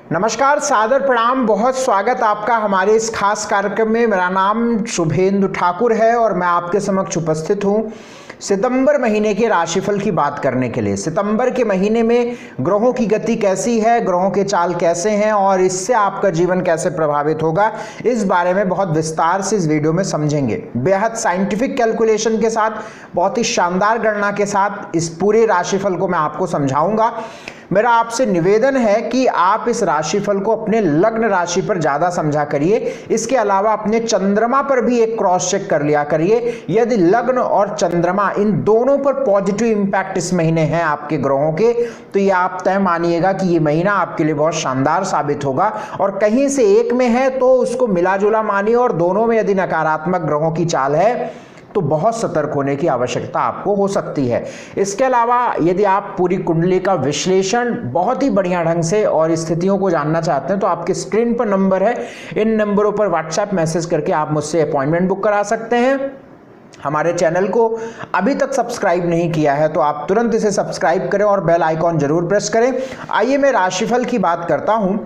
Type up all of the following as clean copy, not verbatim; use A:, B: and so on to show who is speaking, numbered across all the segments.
A: नमस्कार, सादर प्रणाम, बहुत स्वागत आपका हमारे इस खास कार्यक्रम में। मेरा नाम शुभेंदु ठाकुर है और मैं आपके समक्ष उपस्थित हूँ सितंबर महीने के राशिफल की बात करने के लिए। सितंबर के महीने में ग्रहों की गति कैसी है, ग्रहों के चाल कैसे हैं और इससे आपका जीवन कैसे प्रभावित होगा, इस बारे में बहुत विस्तार से इस वीडियो में समझेंगे। बेहद साइंटिफिक कैलकुलेशन के साथ, बहुत ही शानदार गणना के साथ इस पूरे राशिफल को मैं आपको समझाऊंगा। मेरा आपसे निवेदन है कि आप इस राशिफल को अपने लग्न राशि पर ज्यादा समझा करिए। इसके अलावा अपने चंद्रमा पर भी एक क्रॉस चेक कर लिया करिए। यदि लग्न और चंद्रमा इन दोनों पर पॉजिटिव इंपैक्ट इस महीने हैं आपके ग्रहों के, तो ये आप तय मानिएगा कि ये महीना आपके लिए बहुत शानदार साबित होगा। और कहीं से एक में है तो उसको मिला जुला मानिए, और दोनों में यदि नकारात्मक ग्रहों की चाल है तो बहुत सतर्क होने की आवश्यकता आपको हो सकती है। इसके अलावा यदि आप पूरी कुंडली का विश्लेषण बहुत ही बढ़िया ढंग से और स्थितियों को जानना चाहते हैं तो आपके स्क्रीन पर नंबर है, इन नंबरों पर व्हाट्सएप मैसेज करके आप मुझसे अपॉइंटमेंट बुक करा सकते हैं। हमारे चैनल को अभी तक सब्सक्राइब नहीं किया है तो आप तुरंत इसे सब्सक्राइब करें और बेल आइकॉन जरूर प्रेस करें। आइए मैं राशिफल की बात करता हूं।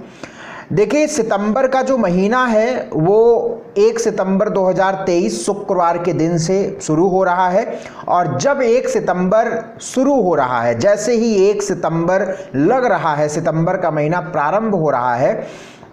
A: देखिए, सितंबर का जो महीना है वो 1 सितंबर 2023 शुक्रवार के दिन से शुरू हो रहा है। और जब 1 सितंबर शुरू हो रहा है, जैसे ही 1 सितंबर लग रहा है, सितंबर का महीना प्रारंभ हो रहा है,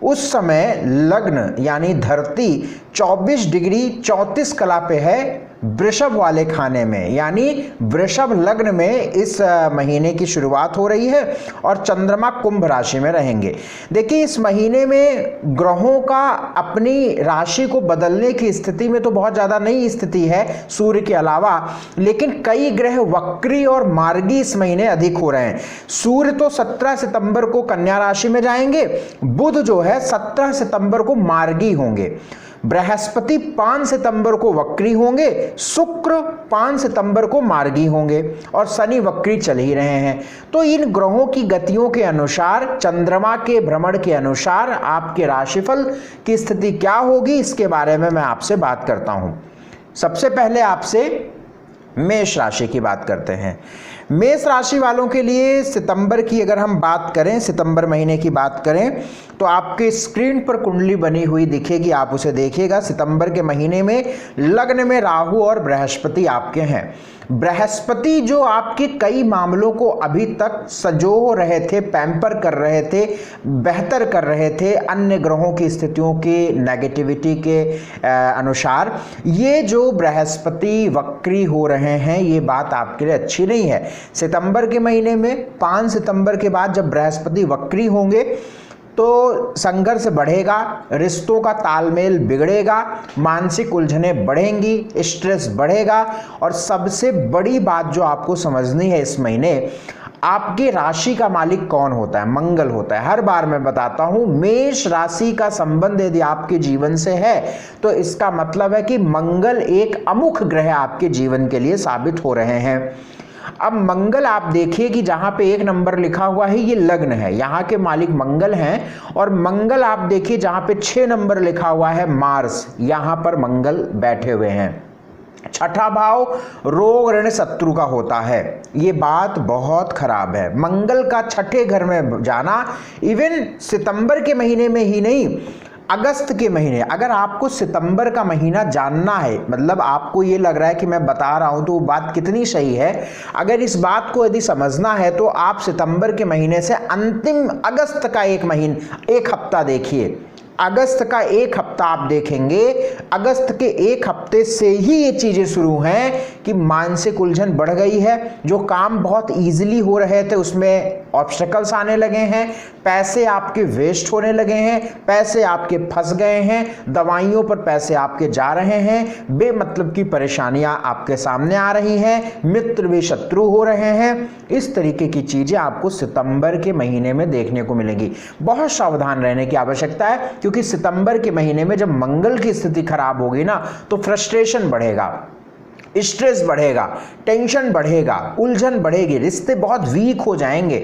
A: उस समय लग्न यानी धरती 24 डिग्री 34 कला पे है वृषभ वाले खाने में, यानी वृषभ लग्न में इस महीने की शुरुआत हो रही है और चंद्रमा कुंभ राशि में रहेंगे। देखिए, इस महीने में ग्रहों का अपनी राशि को बदलने की स्थिति में तो बहुत ज़्यादा नई स्थिति है सूर्य के अलावा, लेकिन कई ग्रह वक्री और मार्गी इस महीने अधिक हो रहे हैं। सूर्य तो 17 सितंबर को कन्या राशि में जाएंगे, बुध जो है 17 सितंबर को मार्गी होंगे, बृहस्पति 5 सितंबर को वक्री होंगे, शुक्र 5 सितंबर को मार्गी होंगे और शनि वक्री चल ही रहे हैं। तो इन ग्रहों की गतियों के अनुसार, चंद्रमा के भ्रमण के अनुसार आपके राशिफल की स्थिति क्या होगी, इसके बारे में मैं आपसे बात करता हूं। सबसे पहले आपसे मेष राशि की बात करते हैं। मेष राशि वालों के लिए सितंबर की अगर हम बात करें, सितंबर महीने की बात करें, तो आपके स्क्रीन पर कुंडली बनी हुई दिखेगी, आप उसे देखिएगा। सितंबर के महीने में लग्न में राहु और बृहस्पति आपके हैं। बृहस्पति जो आपके कई मामलों को अभी तक सजो रहे थे, पैम्पर कर रहे थे, बेहतर कर रहे थे अन्य ग्रहों की स्थितियों की नेगेटिविटी के अनुसार, ये जो बृहस्पति वक्री हो रहे हैं, ये बात आपके लिए अच्छी नहीं है। सितंबर के महीने में 5 सितंबर के बाद जब बृहस्पति वक्री होंगे तो संघर्ष बढ़ेगा, रिश्तों का तालमेल बिगड़ेगा, मानसिक उलझनें बढ़ेंगी, स्ट्रेस बढ़ेगा। और सबसे बड़ी बात जो आपको समझनी है, इस महीने आपकी राशि का मालिक कौन होता है? मंगल होता है। हर बार मैं बताता हूं, मेष राशि का संबंध यदि आपके जीवन से है तो इसका मतलब है कि मंगल एक अमुख ग्रह आपके जीवन के लिए साबित हो रहे हैं। अब मंगल आप देखिए कि जहां पे 1 नंबर लिखा हुआ है ये लग्न है, यहां के मालिक मंगल हैं। और मंगल आप देखिए जहां पे 6 नंबर लिखा हुआ है मार्स, यहां पर मंगल बैठे हुए हैं। छठा भाव रोग ऋण शत्रु का होता है, ये बात बहुत खराब है। मंगल का छठे घर में जाना इवन सितंबर के महीने में ही नहीं, अगस्त के महीने, अगर आपको सितंबर का महीना जानना है, मतलब आपको ये लग रहा है कि मैं बता रहा हूं तो वो बात कितनी सही है, अगर इस बात को यदि समझना है तो आप सितंबर के महीने से अंतिम अगस्त का एक हफ्ता देखिए। अगस्त का 1 हफ्ता आप देखेंगे, अगस्त के 1 हफ्ते से ही ये चीजें शुरू हैं कि मानसिक उलझन बढ़ गई है, जो काम बहुत इजीली हो रहे थे उसमें ऑब्स्टेकल्स आने लगे हैं, पैसे आपके वेस्ट होने लगे हैं, पैसे आपके फंस गए हैं, दवाइयों पर पैसे आपके जा रहे हैं, बेमतलब की परेशानियां आपके सामने आ रही हैं, मित्र भी शत्रु हो रहे हैं। इस तरीके की चीजें आपको सितंबर के महीने में देखने को मिलेंगी। बहुत सावधान रहने की आवश्यकता है, क्योंकि सितंबर के महीने में जब मंगल की स्थिति खराब होगी ना तो फ्रस्ट्रेशन बढ़ेगा, स्ट्रेस बढ़ेगा, टेंशन बढ़ेगा, उलझन बढ़ेगी, रिश्ते बहुत वीक हो जाएंगे।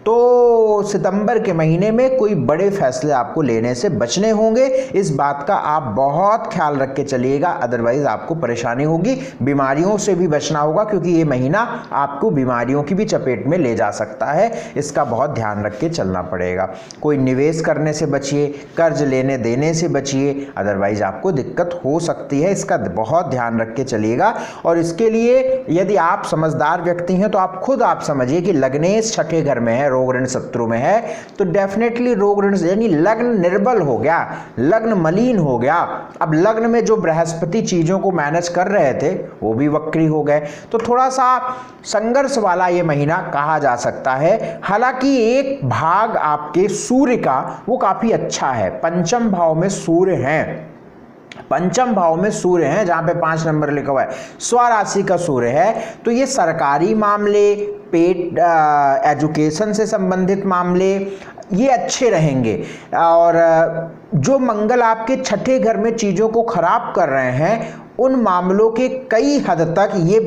A: तो तो सितंबर के महीने में कोई बड़े फैसले आपको लेने से बचने होंगे, इस बात का आप बहुत ख्याल रख के चलिएगा, अदरवाइज आपको परेशानी होगी। बीमारियों से भी बचना होगा क्योंकि ये महीना आपको बीमारियों की भी चपेट में ले जा सकता है, इसका बहुत ध्यान रख के चलना पड़ेगा। कोई निवेश करने से बचिए, कर्ज लेने देने से बचिए, अदरवाइज आपको दिक्कत हो सकती है, इसका बहुत ध्यान रख के चलिएगा। और इसके लिए यदि आप समझदार व्यक्ति हैं तो आप समझिए कि लग्नेश छठे घर में है, रोग ऋण शत्रु में है, तो डेफिनेटली रोग ऋण यानी लग्न निर्बल हो गया, लग्न मलिन हो गया। अब लग्न में जो बृहस्पति चीजों को मैनेज कर रहे थे वो भी वक्री हो गए, तो थोड़ा सा संघर्ष वाला ये महीना कहा जा सकता है। हालांकि एक भाग आपके सूर्य का वो काफी अच्छा है, पंचम भाव में सूर्य हैं, पंचम भाव में सूर्य हैं, जहां पे 5 नंबर लिखा हुआ है, स्वराशि का सूर्य है, तो ये सरकारी मामले, पेट एजुकेशन से संबंधित मामले ये अच्छे रहेंगे। और जो मंगल आपके छठे घर में चीजों को खराब कर रहे हैं उन मामलों के कई हद तक ये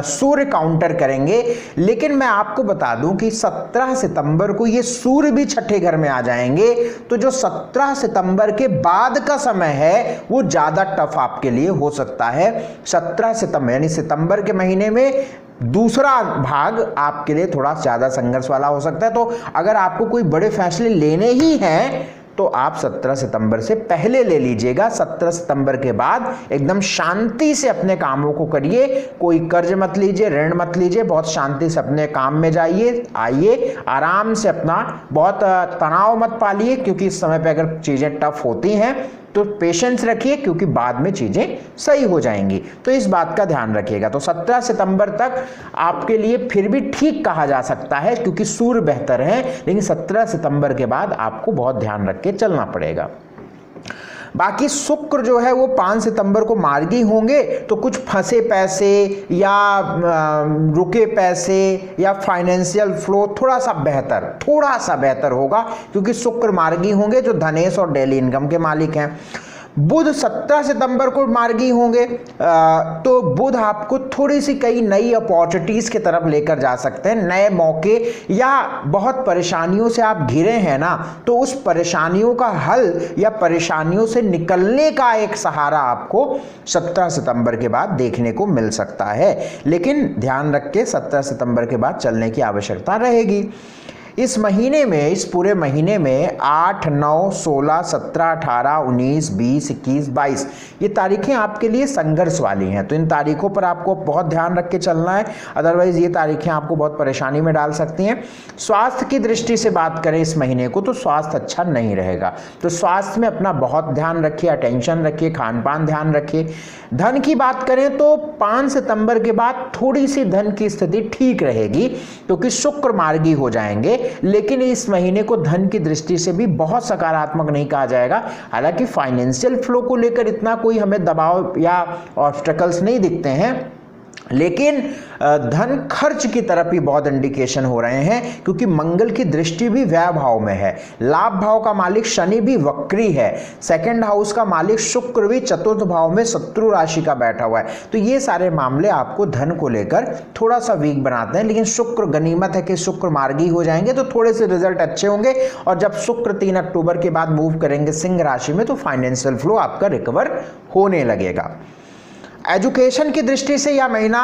A: सूर्य काउंटर करेंगे। लेकिन मैं आपको बता दूं कि 17 सितंबर को ये सूर्य भी छठे घर में आ जाएंगे, तो जो 17 सितंबर के बाद का समय है वो ज्यादा टफ आपके लिए हो सकता है। 17 सितंबर यानी सितंबर के महीने में दूसरा भाग आपके लिए थोड़ा ज्यादा संघर्ष वाला हो सकता है। तो अगर आपको कोई बड़े फैसले लेने ही हैं तो आप 17 सितंबर से पहले ले लीजिएगा। 17 सितंबर के बाद एकदम शांति से अपने कामों को करिए, कोई कर्ज मत लीजिए, ऋण मत लीजिए, बहुत शांति से अपने काम में जाइए, आइए आराम से, अपना बहुत तनाव मत पालिए, क्योंकि इस समय पे अगर चीजें टफ होती हैं तो पेशेंस रखिए, क्योंकि बाद में चीजें सही हो जाएंगी। तो इस बात का ध्यान रखिएगा। तो 17 सितंबर तक आपके लिए फिर भी ठीक कहा जा सकता है क्योंकि सूर्य बेहतर है, लेकिन 17 सितंबर के बाद आपको बहुत ध्यान रख के चलना पड़ेगा। बाकी शुक्र जो है वो 5 सितंबर को मार्गी होंगे, तो कुछ फंसे पैसे या रुके पैसे या फाइनेंशियल फ्लो थोड़ा सा बेहतर होगा, क्योंकि शुक्र मार्गी होंगे जो धनेश और डेली इनकम के मालिक हैं। बुध 17 सितंबर को मार्गी होंगे, तो बुध आपको थोड़ी सी कई नई अपॉर्चुनिटीज की तरफ लेकर जा सकते हैं, नए मौके, या बहुत परेशानियों से आप घिरे हैं ना, तो उस परेशानियों का हल या परेशानियों से निकलने का एक सहारा आपको 17 सितंबर के बाद देखने को मिल सकता है। लेकिन ध्यान रख के 17 सितंबर के बाद चलने की आवश्यकता रहेगी। इस महीने में, इस पूरे महीने में 8, 9, 16, 17, 18, 19, 20, 21, 22 ये तारीखें आपके लिए संघर्ष वाली हैं, तो इन तारीखों पर आपको बहुत ध्यान रख के चलना है, अदरवाइज ये तारीखें आपको बहुत परेशानी में डाल सकती हैं। स्वास्थ्य की दृष्टि से बात करें इस महीने को, तो स्वास्थ्य अच्छा नहीं रहेगा, तो स्वास्थ्य में अपना बहुत ध्यान रखिए, अटेंशन रखिए, खान पान ध्यान रखिए। धन की बात करें तो 5 सितंबर के बाद थोड़ी सी धन की स्थिति ठीक रहेगी, क्योंकि शुक्र मार्गी हो जाएंगे, लेकिन इस महीने को धन की दृष्टि से भी बहुत सकारात्मक नहीं कहा जाएगा। हालांकि फाइनेंशियल फ्लो को लेकर इतना कोई हमें दबाव या ऑब्स्टेकल्स नहीं दिखते हैं, लेकिन धन खर्च की तरफ भी बहुत इंडिकेशन हो रहे हैं, क्योंकि मंगल की दृष्टि भी व्यय भाव में है, लाभ भाव का मालिक शनि भी वक्री है, सेकंड हाउस का मालिक शुक्र भी चतुर्थ भाव में शत्रु राशि का बैठा हुआ है, तो ये सारे मामले आपको धन को लेकर थोड़ा सा वीक बनाते हैं। लेकिन शुक्र, गनीमत है कि शुक्र मार्गी हो जाएंगे, तो थोड़े से रिजल्ट अच्छे होंगे। और जब शुक्र 3 अक्टूबर के बाद मूव करेंगे सिंह राशि में, तो फाइनेंशियल फ्लो आपका रिकवर होने लगेगा। एजुकेशन की दृष्टि से यह महीना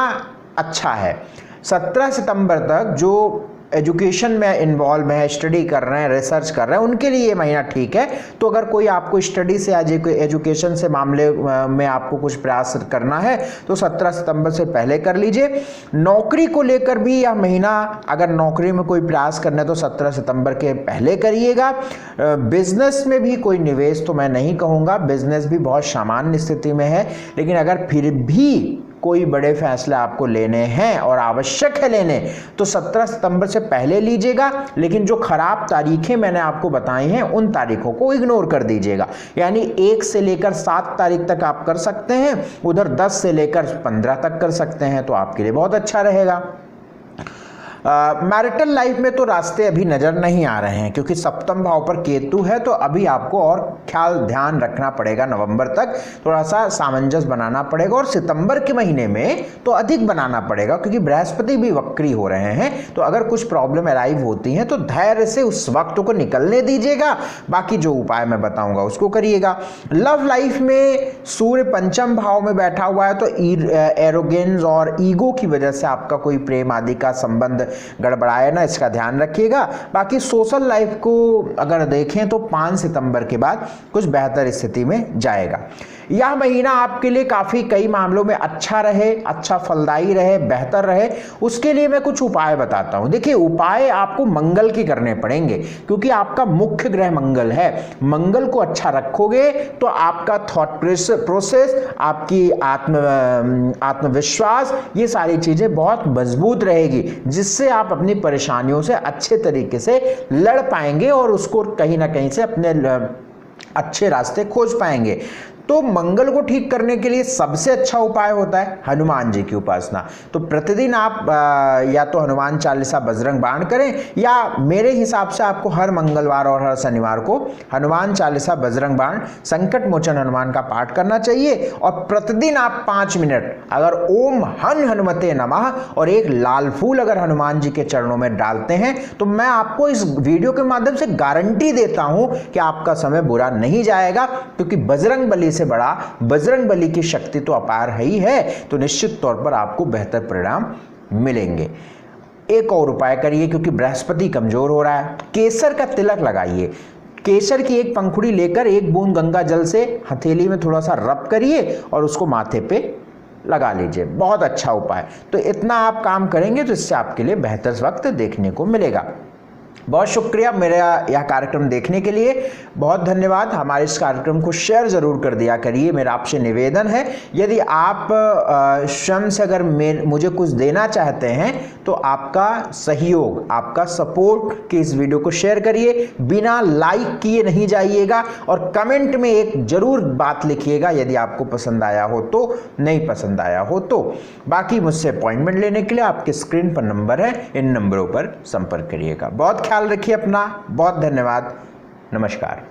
A: अच्छा है। 17 सितंबर तक जो एजुकेशन में इन्वॉल्व है, स्टडी कर रहे हैं, रिसर्च कर रहे हैं, उनके लिए ये महीना ठीक है। तो अगर कोई आपको स्टडी से, एजुकेशन से मामले में आपको कुछ प्रयास करना है तो 17 सितंबर से पहले कर लीजिए। नौकरी को लेकर भी यह महीना, अगर नौकरी में कोई प्रयास करना है तो 17 सितंबर के पहले करिएगा। बिजनेस में भी कोई निवेश तो मैं नहीं कहूँगा, बिजनेस भी बहुत सामान्य स्थिति में है, लेकिन अगर फिर भी कोई बड़े फैसले आपको लेने हैं और आवश्यक है लेने, तो 17 सितंबर से पहले लीजिएगा। लेकिन जो खराब तारीखें मैंने आपको बताई हैं उन तारीखों को इग्नोर कर दीजिएगा। यानी 1 से लेकर 7 तारीख तक आप कर सकते हैं, उधर 10 से लेकर 15 तक कर सकते हैं, तो आपके लिए बहुत अच्छा रहेगा। मैरिटल लाइफ में तो रास्ते अभी नज़र नहीं आ रहे हैं, क्योंकि सप्तम भाव पर केतु है, तो अभी आपको और ध्यान रखना पड़ेगा। नवंबर तक थोड़ा सा सामंजस्य बनाना पड़ेगा, और सितंबर के महीने में तो अधिक बनाना पड़ेगा, क्योंकि बृहस्पति भी वक्री हो रहे हैं। तो अगर कुछ प्रॉब्लम अराइव होती हैं तो धैर्य से उस वक्त को निकलने दीजिएगा, बाकी जो उपाय मैं बताऊंगा उसको करिएगा। लव लाइफ में सूर्य पंचम भाव में बैठा हुआ है, तो एरोगेंस और ईगो की वजह से आपका कोई प्रेम आदि का संबंध गड़बड़ाए ना, इसका ध्यान रखिएगा। बाकी सोशल लाइफ को अगर देखें तो 5 सितंबर के बाद कुछ बेहतर स्थिति में जाएगा। यह महीना आपके लिए काफ़ी कई मामलों में अच्छा रहे, अच्छा फलदायी रहे, बेहतर रहे, उसके लिए मैं कुछ उपाय बताता हूं। देखिए, उपाय आपको मंगल के करने पड़ेंगे, क्योंकि आपका मुख्य ग्रह मंगल है। मंगल को अच्छा रखोगे तो आपका थॉट प्रोसेस, आपकी आत्मविश्वास, ये सारी चीज़ें बहुत मजबूत रहेगी, जिससे आप अपनी परेशानियों से अच्छे तरीके से लड़ पाएंगे और उसको कहीं ना कहीं से अपने अच्छे रास्ते खोज पाएंगे। तो मंगल को ठीक करने के लिए सबसे अच्छा उपाय होता है हनुमान जी की उपासना। तो प्रतिदिन आप या तो हनुमान चालीसा बजरंग बाण करें, या मेरे हिसाब से आपको हर मंगलवार और हर शनिवार को हनुमान चालीसा बजरंग बाण संकट मोचन हनुमान का पाठ करना चाहिए। और प्रतिदिन आप 5 मिनट अगर ओम हन हनुमते नमः और एक लाल फूल अगर हनुमान जी के चरणों में डालते हैं, तो मैं आपको इस वीडियो के माध्यम से गारंटी देता हूं कि आपका समय बुरा नहीं जाएगा, क्योंकि बजरंग बली से बड़ा बजरंग बली की शक्ति तो अपार है ही है। तो निश्चित तौर पर आपको बेहतर परिणाम मिलेंगे। एक और उपाय करिए, क्योंकि बृहस्पति कमजोर हो रहा है, केसर का तिलक लगाइए। केसर की एक पंखुड़ी लेकर 1 बूंद गंगा जल से हथेली में थोड़ा सा रब करिए और उसको माथे पे लगा लीजिए। बहुत अच्छा उपाय। तो इतना आप काम करेंगे तो इससे आपके लिए बेहतर वक्त देखने को मिलेगा। बहुत शुक्रिया मेरा यह कार्यक्रम देखने के लिए, बहुत धन्यवाद। हमारे इस कार्यक्रम को शेयर ज़रूर कर दिया करिए, मेरा आपसे निवेदन है। यदि आप स्वयं से अगर मुझे कुछ देना चाहते हैं तो आपका सहयोग, आपका सपोर्ट कि इस वीडियो को शेयर करिए, बिना लाइक किए नहीं जाइएगा, और कमेंट में एक ज़रूर बात लिखिएगा यदि आपको पसंद आया हो तो, नहीं पसंद आया हो तो। बाकी मुझसे अपॉइंटमेंट लेने के लिए आपके स्क्रीन पर नंबर है, इन नंबरों पर संपर्क करिएगा। बहुत ख्याल रखिए अपना। बहुत धन्यवाद। नमस्कार।